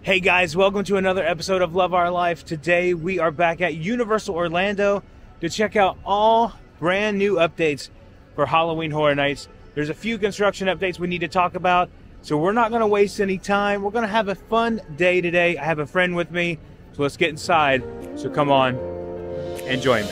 Hey guys, welcome to another episode of Love Our Life. Today we are back at Universal Orlando to check out all brand new updates for Halloween Horror Nights. There's a few construction updates we need to talk about, so we're not going to waste any time. We're going to have a fun day today. I have a friend with me, so let's get inside. So come on and join me.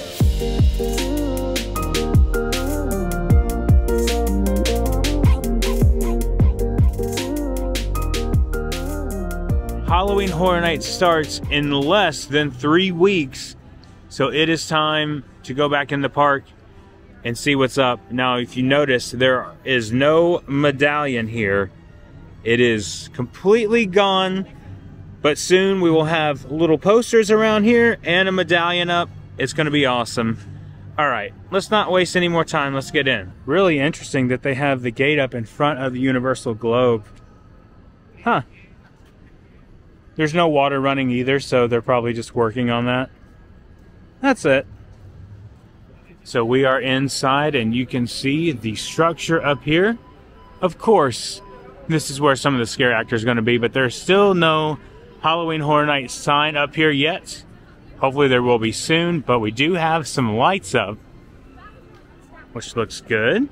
Halloween Horror Nights starts in less than 3 weeks, so it is time to go back in the park and see what's up. Now, if you notice, there is no medallion here. It is completely gone, but soon we will have little posters around here and a medallion up. It's going to be awesome. All right, let's not waste any more time. Let's get in. Really interesting that they have the gate up in front of the Universal Globe. Huh. There's no water running either, so they're probably just working on that. That's it. So we are inside, and you can see the structure up here. Of course, this is where some of the scare actors are going to be, but there's still no Halloween Horror Nights sign up here yet. Hopefully there will be soon, but we do have some lights up, which looks good.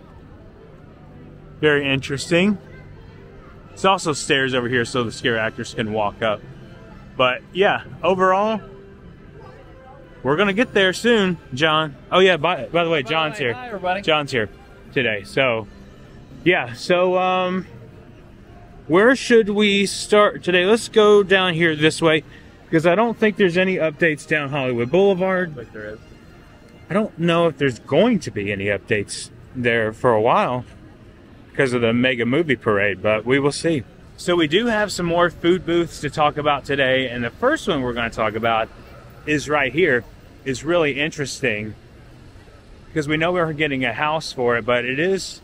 Very interesting. There's also stairs over here so the scare actors can walk up. But yeah, overall, we're gonna get there soon, John. Oh yeah, by the way, John's here. Hi, everybody. John's here today. So yeah, so where should we start today? Let's go down here this way, because I don't think there's any updates down Hollywood Boulevard. But there is. I don't know if there's going to be any updates there for a while because of the mega movie parade, but we will see. So we do have some more food booths to talk about today, and the first one we're going to talk about is right here. It's really interesting because we know we're getting a house for it, but it is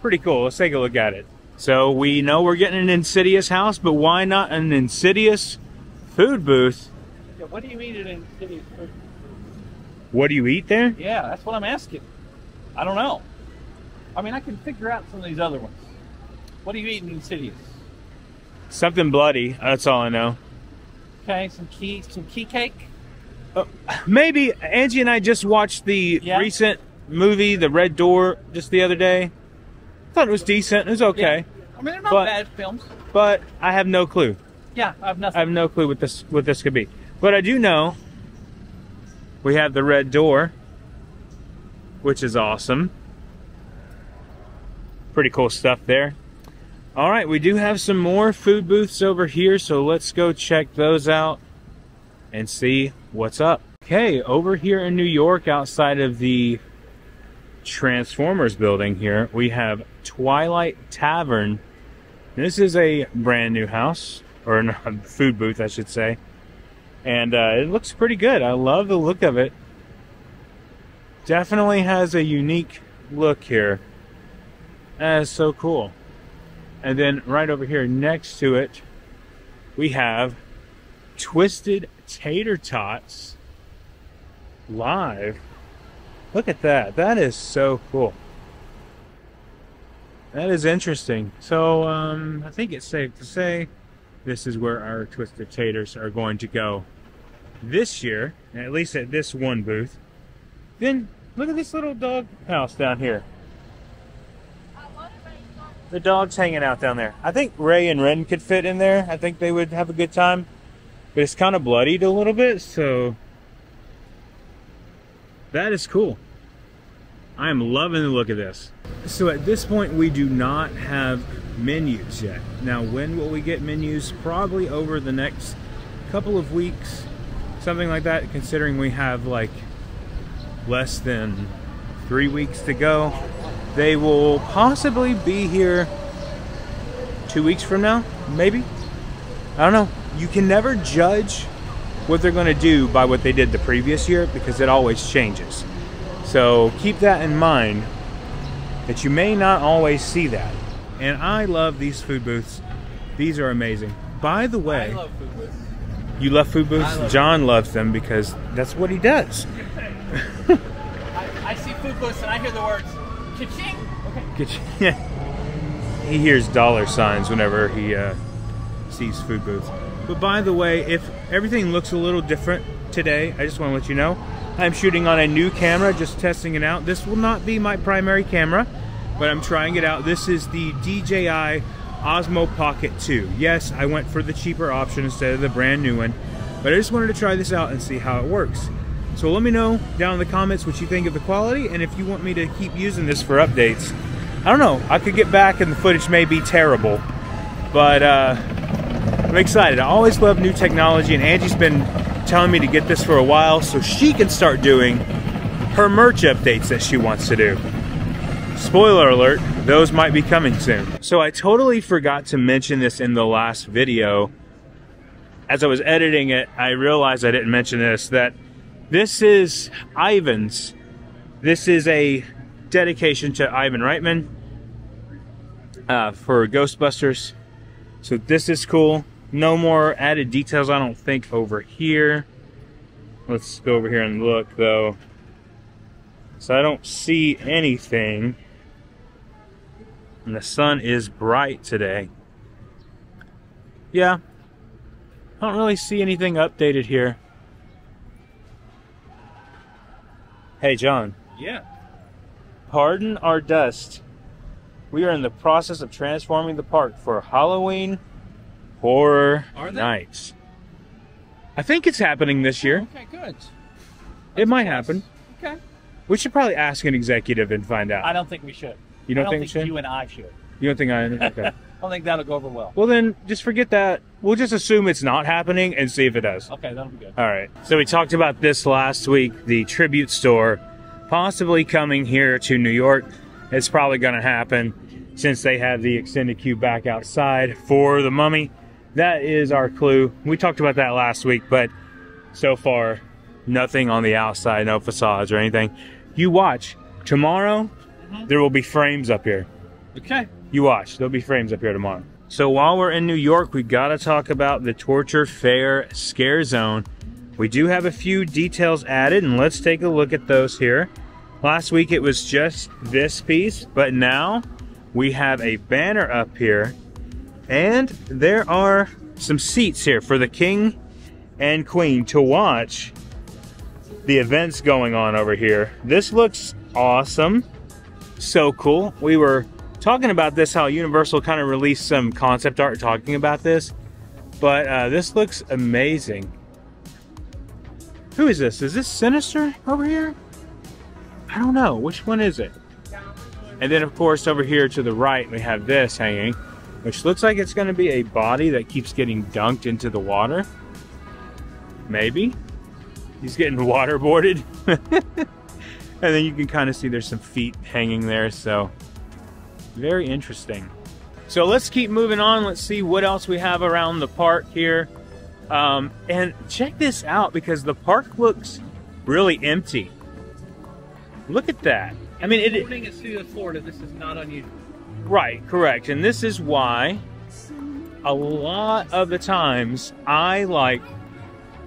pretty cool. Let's take a look at it. So we know we're getting an Insidious house, but why not an Insidious food booth? Yeah, what do you mean an Insidious food booth? What do you eat there? Yeah, that's what I'm asking. I don't know. I mean, I can figure out some of these other ones. What do you eat in Insidious? Something bloody, that's all I know. Okay, some key cake? Maybe. Angie and I just watched the recent movie, The Red Door, just the other day. Thought it was decent. It was okay. Yeah. I mean, they're not bad films. But I have no clue. Yeah, I have nothing. I have no clue what this could be. But I do know we have The Red Door, which is awesome. Pretty cool stuff there. All right, we do have some more food booths over here, so let's go check those out and see what's up. Okay, over here in New York, outside of the Transformers building here, we have Twilight Tavern. This is a brand new house, or a food booth, I should say. And it looks pretty good. I love the look of it. Definitely has a unique look here. That is so cool. And then right over here next to it, we have Twisted Tater Tots live. Look at that. That is so cool. That is interesting. So I think it's safe to say this is where our Twisted Taters are going to go this year, at least at this one booth. Then look at this little dog house down here. The dog's hanging out down there. I think Ray and Ren could fit in there. I think they would have a good time. But it's kind of bloodied a little bit, so that is cool. I am loving the look of this. So at this point, we do not have menus yet. Now, when will we get menus? Probably over the next couple of weeks, something like that, considering we have like less than 3 weeks to go. They will possibly be here 2 weeks from now, maybe. I don't know. You can never judge what they're going to do by what they did the previous year, because it always changes. So keep that in mind, that you may not always see that. And I love these food booths. These are amazing. By the way, I love food booths. You love food booths? John loves them because that's what he does. I see food booths and I hear the words Ka-ching! Okay. Yeah. He hears dollar signs whenever he sees food booths. But by the way, if everything looks a little different today, I just want to let you know, I'm shooting on a new camera, just testing it out. This will not be my primary camera, but I'm trying it out. This is the DJI Osmo Pocket 2. Yes, I went for the cheaper option instead of the brand new one, but I just wanted to try this out and see how it works. So let me know down in the comments what you think of the quality, and if you want me to keep using this for updates. I don't know, I could get back and the footage may be terrible, but I'm excited. I always love new technology, and Angie's been telling me to get this for a while so she can start doing her merch updates that she wants to do. Spoiler alert, those might be coming soon. So I totally forgot to mention this in the last video. As I was editing it, I realized I didn't mention this, that this is Ivan's. This is a dedication to Ivan Reitman for Ghostbusters. So this is cool. No more added details, I don't think, over here. Let's go over here and look, though. So I don't see anything. And the sun is bright today. Yeah. I don't really see anything updated here. Hey, John. Yeah. Pardon our dust. We are in the process of transforming the park for Halloween Horror Nights. I think it's happening this year. Okay, good. It might happen. Okay. We should probably ask an executive and find out. I don't think we should. You don't think we should? You and I should. You don't think I... Okay. I don't think that'll go over well. Well, then, just forget that. We'll just assume it's not happening and see if it does. Okay, that'll be good. All right. So we talked about this last week, the tribute store possibly coming here to New York. It's probably going to happen since they have the extended queue back outside for the Mummy. That is our clue. We talked about that last week, but so far, nothing on the outside, no facades or anything. You watch. Tomorrow, there will be frames up here. Okay. You watch. There'll be frames up here tomorrow. So while we're in New York, we got to talk about the Torture Fair Scare Zone. We do have a few details added, and let's take a look at those here. Last week, it was just this piece, but now we have a banner up here. And there are some seats here for the king and queen to watch the events going on over here. This looks awesome. So cool. We were talking about this, how Universal kind of released some concept art talking about this. But this looks amazing. Who is this? Is this Sinister over here? I don't know. Which one is it? And then, of course, over here to the right, we have this hanging, which looks like it's going to be a body that keeps getting dunked into the water. Maybe. He's getting waterboarded. And then you can kind of see there's some feet hanging there, so very interesting. So let's keep moving on. Let's see what else we have around the park here. And check this out, because the park looks really empty. Look at that. I mean, According to Studio Florida, this is not unusual. Right, correct. And this is why a lot of the times I like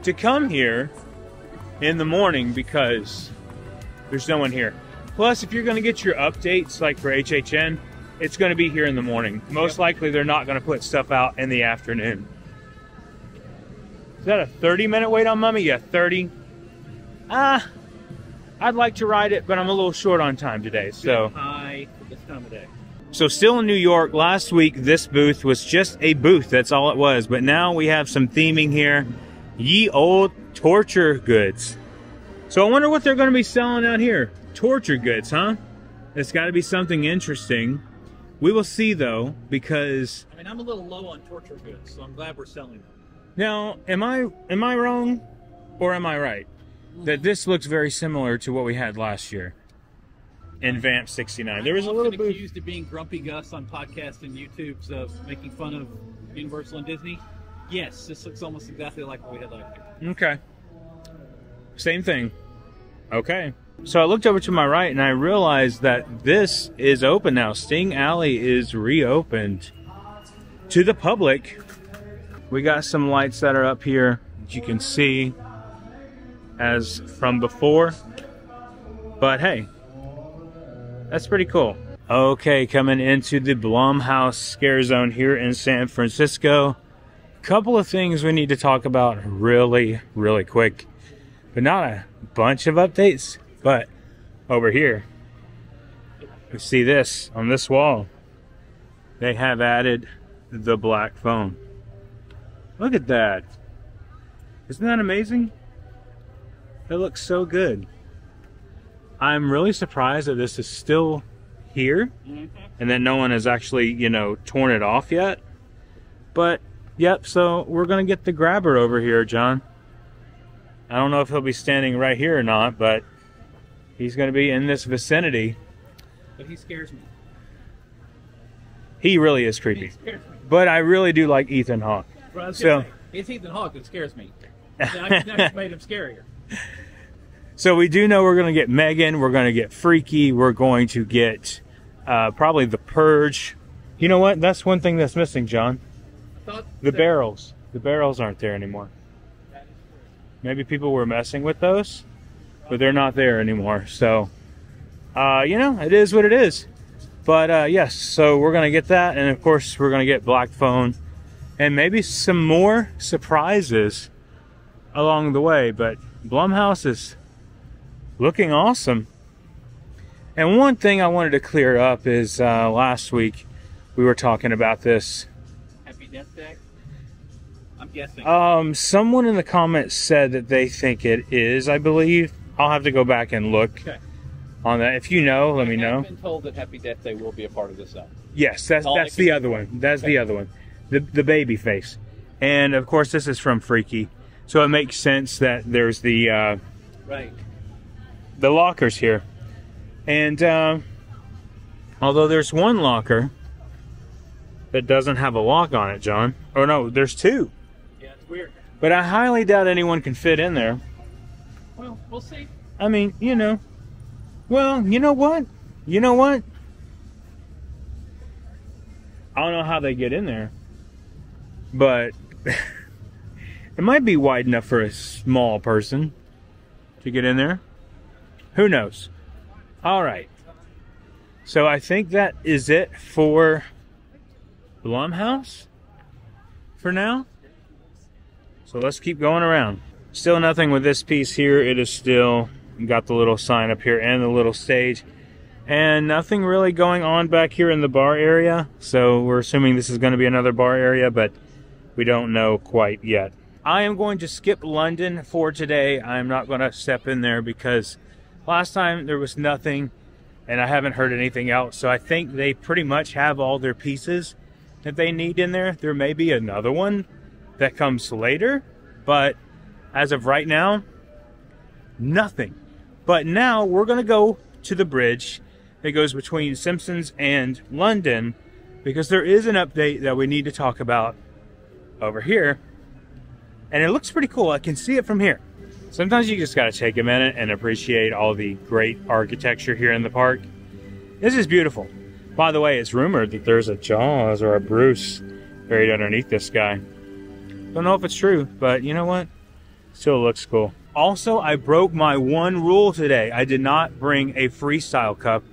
to come here in the morning, because there's no one here. Plus, if you're going to get your updates, like for HHN, it's going to be here in the morning. Most likely, they're not going to put stuff out in the afternoon. Is that a 30-minute wait on Mummy? Yeah, 30. I'd like to ride it, but I'm a little short on time today, so. High for this time of day. So still in New York, last week this booth was just a booth, that's all it was. But now we have some theming here. Ye old torture goods. So I wonder what they're going to be selling out here. Torture goods, huh? It's got to be something interesting. We will see, though, because... I mean, I'm a little low on torture goods, so I'm glad we're selling them. Now, am I wrong, or am I right? That this looks very similar to what we had last year in Vamp 69. There was a little booth. Accused of being Grumpy Gus on podcasts and YouTube's of making fun of Universal and Disney. Yes, this looks almost exactly like what we had last year. Okay. Same thing. Okay. So I looked over to my right and I realized that this is open now. Sting Alley is reopened to the public. We got some lights that are up here that you can see as from before. But hey, that's pretty cool. Okay, coming into the Blumhouse Scare Zone here in San Francisco. couple of things we need to talk about really, really quick. But not a bunch of updates. But over here, we see this on this wall. They have added the black phone. Look at that. Isn't that amazing? It looks so good. I'm really surprised that this is still here and that no one has actually, you know, torn it off yet. But, yep, so we're going to get the grabber over here, John. I don't know if he'll be standing right here or not, but he's going to be in this vicinity. But he scares me. He really is creepy. But I really do like Ethan Hawke. Well, so it's Ethan Hawke that scares me. I just made him scarier. So we do know we're going to get Megan. We're going to get Freaky. We're going to get probably the Purge. You know what? That's one thing that's missing, John. The barrels. The barrels aren't there anymore. Maybe people were messing with those, but they're not there anymore. So, you know, it is what it is. But yes, so we're going to get that. And of course, we're going to get Black Phone and maybe some more surprises along the way. But Blumhouse is looking awesome. And one thing I wanted to clear up is last week we were talking about this. Happy Death Day? I'm guessing. Someone in the comments said that they think it is, I believe. I'll have to go back and look on that. If you know, let me know. I've been told that Happy Death Day will be a part of this album. Yes, that's the other one. That's the other one. The baby face. And of course this is from Freaky. So it makes sense that there's the right. The lockers here. And although there's one locker that doesn't have a lock on it, John. Or no, there's two. Yeah, it's weird. But I highly doubt anyone can fit in there. Well, we'll see. I mean, you know. Well, you know what? You know what? I don't know how they get in there. But it might be wide enough for a small person to get in there. Who knows? All right. So I think that is it for Blumhouse for now. So let's keep going around. Still nothing with this piece here. It is still got the little sign up here and the little stage. And nothing really going on back here in the bar area. So we're assuming this is going to be another bar area, but we don't know quite yet. I am going to skip London for today. I'm not going to step in there because last time there was nothing and I haven't heard anything else. So I think they pretty much have all their pieces that they need in there. There may be another one that comes later, but as of right now, nothing. But now we're going to go to the bridge that goes between Simpsons and London because there is an update that we need to talk about over here. And it looks pretty cool. I can see it from here. Sometimes you just got to take a minute and appreciate all the great architecture here in the park. This is beautiful. By the way, it's rumored that there's a Jaws or a Bruce buried underneath this guy. Don't know if it's true, but you know what? Still looks cool. Also, I broke my one rule today. I did not bring a freestyle cup,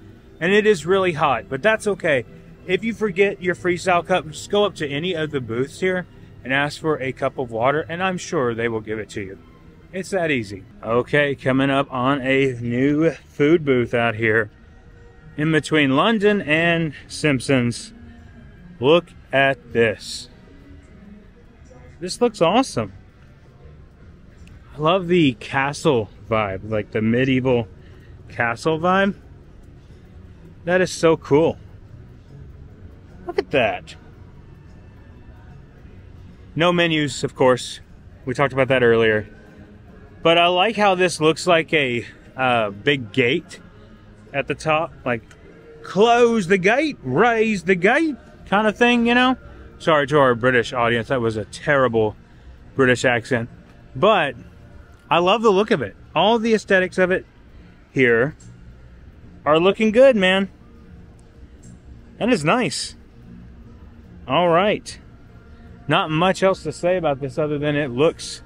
and it is really hot, but that's okay. If you forget your freestyle cup, just go up to any of the booths here and ask for a cup of water, and I'm sure they will give it to you. It's that easy. Okay, coming up on a new food booth out here in between London and Simpsons. Look at this. This looks awesome. I love the castle vibe, like the medieval castle vibe. That is so cool. Look at that. No menus, of course. We talked about that earlier. But I like how this looks like a big gate at the top. Like, close the gate, raise the gate kind of thing, you know? Sorry to our British audience. That was a terrible British accent. But I love the look of it. All the aesthetics of it here are looking good, man. And it's nice. All right. Not much else to say about this other than it looks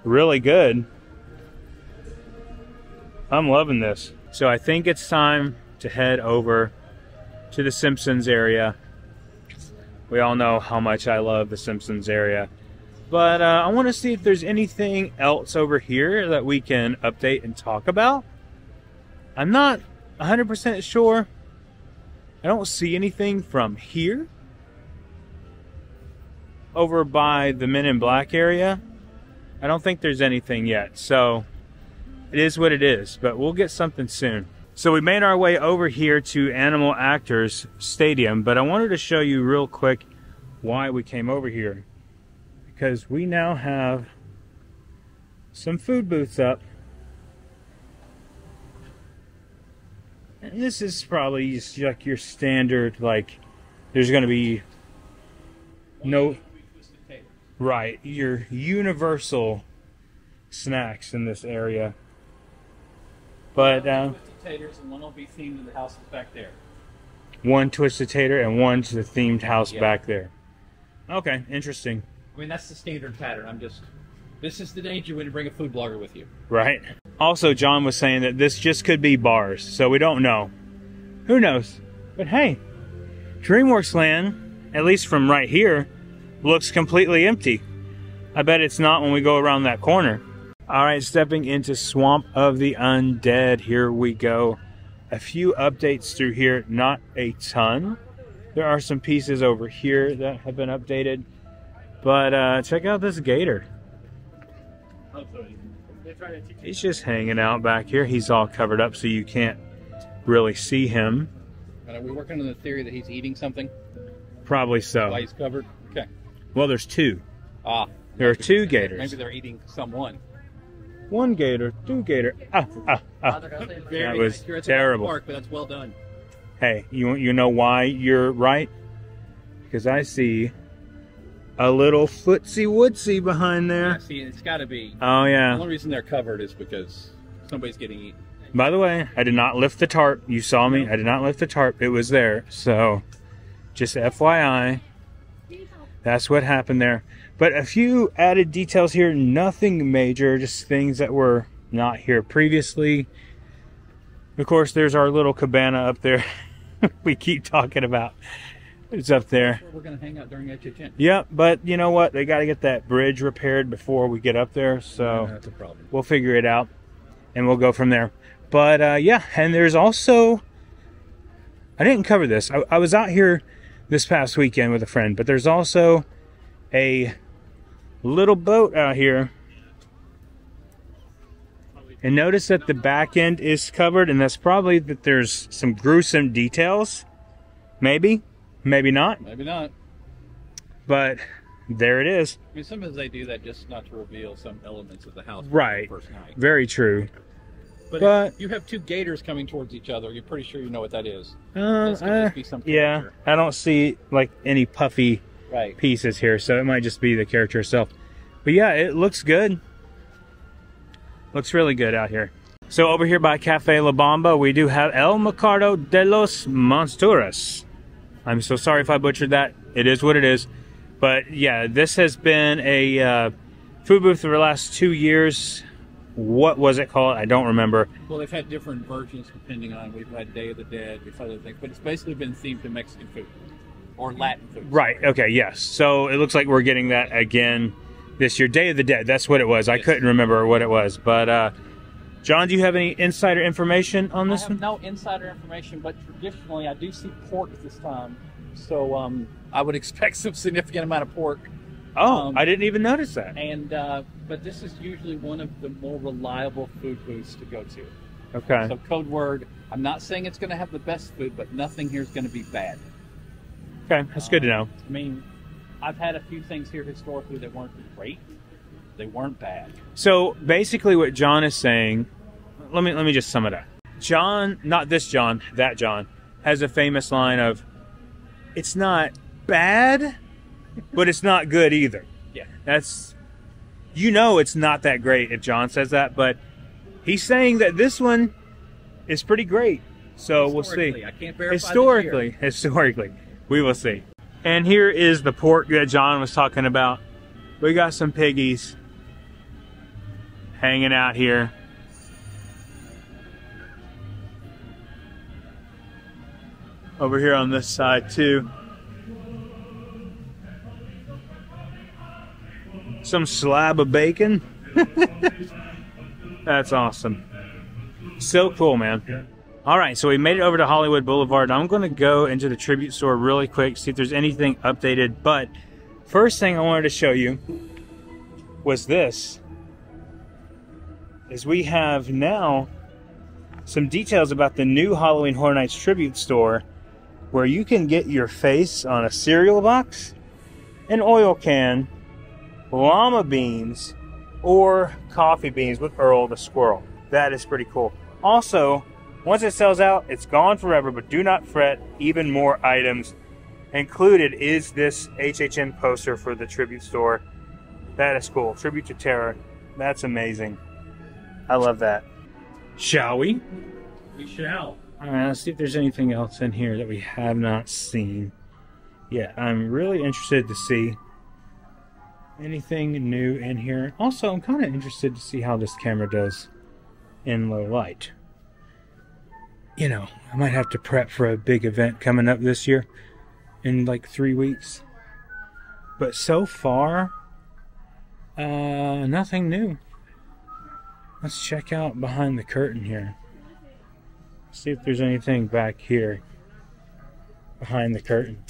really good. I'm loving this. So I think it's time to head over to the Simpsons area. We all know how much I love the Simpsons area. But I want to see if there's anything else over here that we can update and talk about. I'm not 100% sure. I don't see anything from here. Over by the Men in Black area, I don't think there's anything yet. So it is what it is, but we'll get something soon. So we made our way over here to Animal Actors Stadium, but I wanted to show you real quick why we came over here. Because we now have some food booths up. And this is probably just like your standard, like, there's going to be no, right, your universal snacks in this area. But, Twisted taters, and one will be themed to the house back there. One twisted tater and one to the themed house back there. Okay, interesting. I mean, that's the standard pattern. This is the danger when you bring a food blogger with you. Right. Also, John was saying that this just could be bars, so we don't know. Who knows? But hey, DreamWorks Land, at least from right here, looks completely empty. I bet it's not when we go around that corner. All right, stepping into Swamp of the Undead, here we go. A few updates through here, not a ton. There are some pieces over here that have been updated. But check out this gator. He's just hanging out back here. He's all covered up so you can't really see him. But are we working on the theory that he's eating something? Probably so. Why he's covered? Okay. Well, there's two. Ah. There are two gators. Maybe they're eating someone. One gator, two gator. That was terrible. Park, but that's well done. Hey, you know why you're right? Because I see a little footsie woodsy behind there. Yeah, see, it's got to be. Oh, yeah. The only reason they're covered is because somebody's getting eaten. By the way, I did not lift the tarp. You saw me. I did not lift the tarp. It was there. So, just FYI, that's what happened there. But a few added details here. Nothing major. Just things that were not here previously. Of course, there's our little cabana up there. We keep talking about. It's up there. That's where we're going to hang out during HHN. Yep, but you know what? They got to get that bridge repaired before we get up there. So that's a problem. We'll figure it out, and we'll go from there. But yeah, and there's also, I didn't cover this. I was out here this past weekend with a friend, but there's also a little boat out here. And notice that the back end is covered, and that's probably that there's some gruesome details. Maybe, maybe not. Maybe not. But there it is. I mean, sometimes they do that just not to reveal some elements of the house. Right. The first night. Very true. But if you have two gators coming towards each other, you're pretty sure you know what that is. This could just be some character. I don't see like any puffy right. pieces here, so it might just be the character itself. But yeah, it looks good. Looks really good out here. So over here by Cafe La Bamba, we do have El Mercado de los Monsturas. I'm so sorry if I butchered that. It is what it is. But yeah, this has been a food booth for the last 2 years. What was it called? I don't remember. Well, they've had different versions depending on. We've had Day of the Dead, we've had other things, but it's basically been themed to Mexican food or Latin food. Right. Okay. Yes. So it looks like we're getting that again this year. Day of the Dead. That's what it was. I couldn't remember what it was. But John, do you have any insider information on this one? No insider information, but traditionally I do see pork this time. So I would expect some significant amount of pork. Oh, I didn't even notice that. And but this is usually one of the more reliable food booths to go to. Okay. So code word, I'm not saying it's going to have the best food, but nothing here is going to be bad. Okay, that's good to know. I mean, I've had a few things here historically that weren't great. They weren't bad. So basically what John is saying, let me just sum it up. John, not this John, that John, has a famous line of, it's not bad, but it's not good either. Yeah. That's, you know, it's not that great if John says that, but he's saying that this one is pretty great. So we'll see. I can't verify Historically, we will see. And here is the pork that John was talking about. We got some piggies hanging out here. Over here on this side too. some slab of bacon. That's awesome. So cool, man. All right, so we made it over to Hollywood Boulevard. I'm going to go into the tribute store really quick, see if there's anything updated. But first thing I wanted to show you was this. Is we have now some details about the new Halloween Horror Nights tribute store, where you can get your face on a cereal box, an oil can, llama beans, or coffee beans with Earl the Squirrel. That is pretty cool. Also, once it sells out, it's gone forever, but do not fret, even more items. Included is this HHN poster for the tribute store. That is cool. Tribute to Terror. That's amazing. I love that. Shall we? We shall. All right, let's see if there's anything else in here that we have not seen yet. I'm really interested to see anything new in here. Also, I'm kind of interested to see how this camera does in low light. You know, I might have to prep for a big event coming up this year in like 3 weeks. But so far, nothing new. Let's check out behind the curtain here. See if there's anything back here behind the curtain.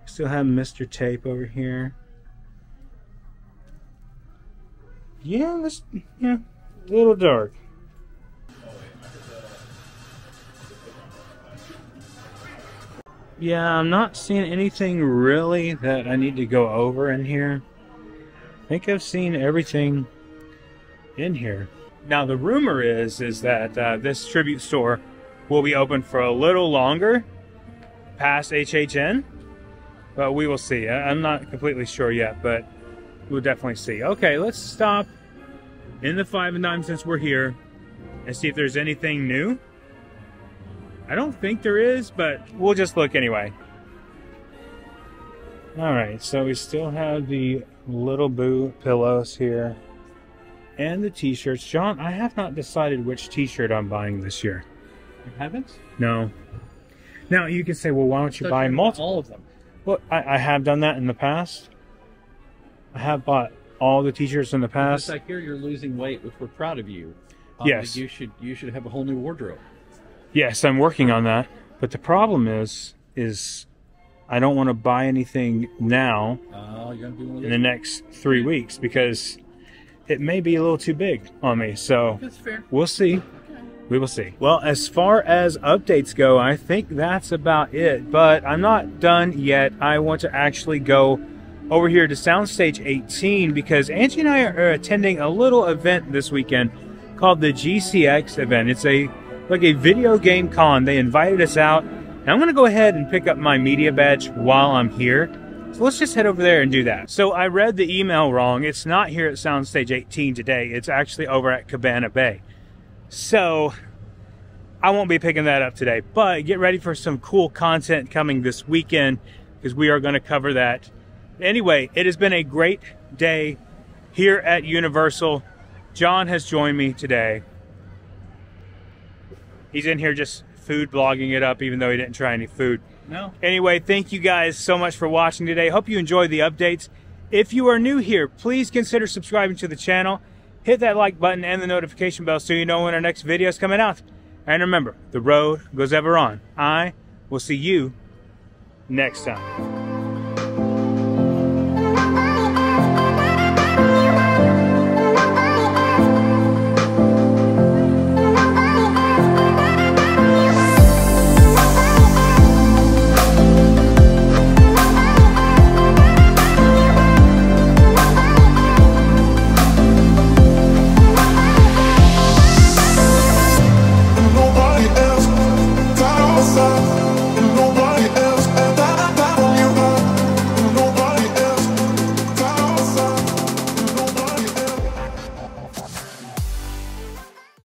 Still have Mr. Tape over here. Yeah, a little dark. Yeah, I'm not seeing anything really that I need to go over in here. I think I've seen everything in here. Now the rumor is that this tribute store will be open for a little longer past HHN, but we will see. I'm not completely sure yet, but we'll definitely see. Okay, let's stop in the 5 and Dime since we're here and see if there's anything new. I don't think there is, but we'll just look anyway. All right, so we still have the Little Boo pillows here. And the t-shirts. John, I have not decided which t-shirt I'm buying this year. You haven't? No. Now, you can say, well, why don't you buy multiple? All of them. Well, I have done that in the past. I have bought all the t-shirts in the past. I hear you're losing weight, which we're proud of you. Yes. You should have a whole new wardrobe. Yes, I'm working on that. But the problem is I don't want to buy anything now in the next 3 weeks because it may be a little too big on me. So that's fair. We'll see. Okay. We will see. Well, as far as updates go, I think that's about it. But I'm not done yet. I want to actually go over here to Soundstage 18 because Angie and I are attending a little event this weekend called the GCX event. It's like a video game con. They invited us out. And I'm going to go ahead and pick up my media badge while I'm here. So let's just head over there and do that. So I read the email wrong. It's not here at Soundstage 18 today. It's actually over at Cabana Bay. So I won't be picking that up today. But get ready for some cool content coming this weekend because we are going to cover that. Anyway, it has been a great day here at Universal. John has joined me today. He's in here just food blogging it up even though he didn't try any food. No. Anyway, thank you guys so much for watching today. Hope you enjoyed the updates. If you are new here, please consider subscribing to the channel. Hit that like button and the notification bell so you know when our next video is coming out. And remember, the road goes ever on. I will see you next time.